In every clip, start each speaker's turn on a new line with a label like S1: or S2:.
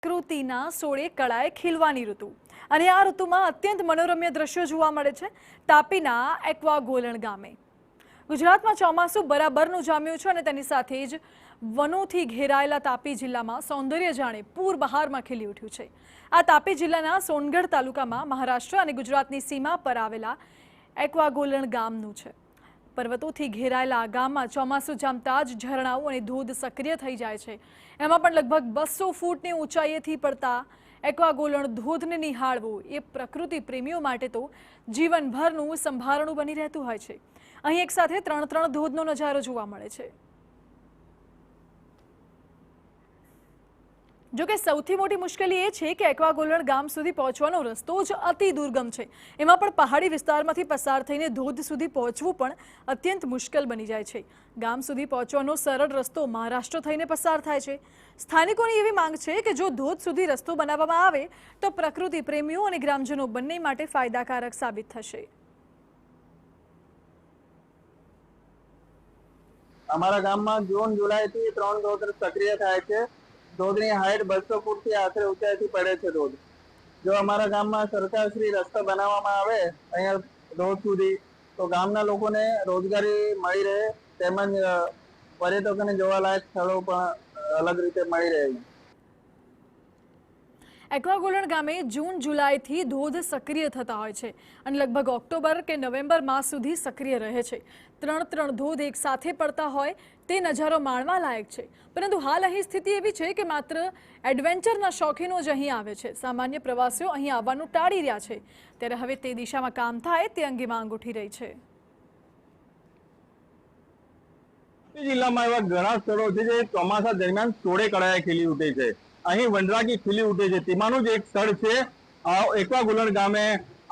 S1: પ્રકૃતિના સોળે કળાએ ખીલવાની ઋતુ અને આ ઋતુમાં અત્યંત મનોરમ્ય દ્રશ્યો જોવા મળે છે તાપીના એક્વા ગોલણ ગામે। ગુજરાતમાં ચોમાસું બરાબરનું જામ્યું છે અને તેની સાથે જ વનોથી ઘેરાયેલા તાપી જિલ્લામાં સૌંદર્ય જાણે પૂર બહારમાં ખીલી ઉઠ્યું છે। આ તાપી જિલ્લાના સોનગઢ તાલુકામાં મહારાષ્ટ્ર અને ગુજરાતની સીમા પર આવેલા એક્વા ગોલણ ગામનું છે। पर्वतों घेरायेला गाम में चौमासु जामता ज झरणाओं और धोध सक्रिय थई जाय छे। एमां पण लगभग 200 फूटनी ऊंचाईएथी पड़ता एक्वा गोलण धोधने निहाळवो ए प्रकृति प्रेमीओ माटे तो जीवनभरनुं संभारणुं बनी रहेतुं होय छे। અહીં એક સાથે ત્રણ ધોધનો નજારો જોવા મળે છે। જો કે સૌથી મોટી મુશ્કેલી એ છે કે એક્વા ગોલણ ગામ સુધી પહોંચવાનો રસ્તો જ અતિ દુર્ગમ છે। એમાં પણ પહાડી વિસ્તારમાંથી પસાર થઈને ધોધ સુધી પહોંચવું પણ અત્યંત મુશ્કેલ બની જાય છે। ગામ સુધી પહોંચવાનો સરળ રસ્તો મહારાષ્ટ્ર થઈને પસાર થાય છે। સ્થાનિકોની એવી માંગ છે કે જો ધોધ સુધી રસ્તો બનાવવામાં આવે તો પ્રકૃતિ પ્રેમીઓ અને ગ્રામજનો બંને માટે ફાયદાકારક સાબિત થશે।
S2: અમારા ગામમાં જૂન જુલાઈથી 3 ધોધ સક્રિય થાય છે। ધોધની હાઈટ 200 ફૂટથી આશરે ઊંચાઈથી પડે છે ધોધ। જો અમારા ગામમાં સરકારશ્રી રસ્તા બનાવવામાં આવે અહીંયા ધોધ સુધી તો ગામના લોકોને રોજગારી મળી રહે તેમજ પર્યટકોને જોવાલાયક સ્થળો પણ અલગ રીતે મળી રહે।
S1: एक्वा गोलण गामे जून जुलाई थी धोध सक्रिय थता होय छे अने लगभग ऑक्टोबर के नवेम्बर मास सुधी सक्रिय रहे छे। त्रण धोध एक साथे पड़ता होय ते नजारो माणवा लायक छे। परंतु हाल अहीं स्थिति एवी छे के मात्र एडवेन्चरना शौकीनो ज અહીં આવે છે। सामान्य प्रवासीओ અહીં આવવાનું टाળી રહ્યા છે। ત્યારે હવે તે દિશામાં કામ થાય તે અંગે માંગ ઉઠી રહી છે।
S2: જિલ્લામાં એવા ઘણા સ્થળો છે જે ચોમાસા દરમિયાન સોળે કળાએ ખીલી ઉઠે છે। અહીં વનરાગી ખીલી ઉઠે છે। તેમાંનું જ એક સ્થળ છે એક્વા ગોલણ ગામે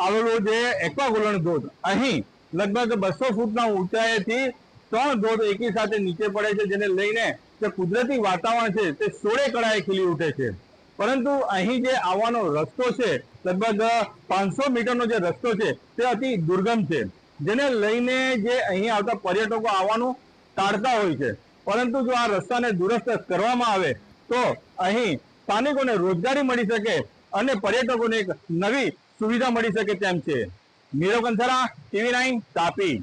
S2: આવેલું જે એક્વા ગોલણ ધોધ। અહીં લગભગ 200 ફૂટના ઊંચાઈથી 3 ધોધ એકી સાથે નીચે પડે છે, જેને લઈને જે કુદરતી વાતાવરણ છે તે સોળે કળાએ ખીલી ઉઠે છે। પરંતુ અહીં જે આવવાનો રસ્તો છે લગભગ 500 મીટરનો જે રસ્તો છે તે અતિ દુર્ગમ છે, જેને લઈને જે અહીં આવતા પર્યટકો આવવાનું ટાળતા હોય છે। પરંતુ જો આ રસ્તાને દુરસ્ત કરવામાં આવે તો અહીં સ્થાનિકોને રોજગારી મળી શકે અને પર્યટકોને એક નવી સુવિધા મળી શકે તેમ છે। નીરવ કંથારા, TV9 તાપી।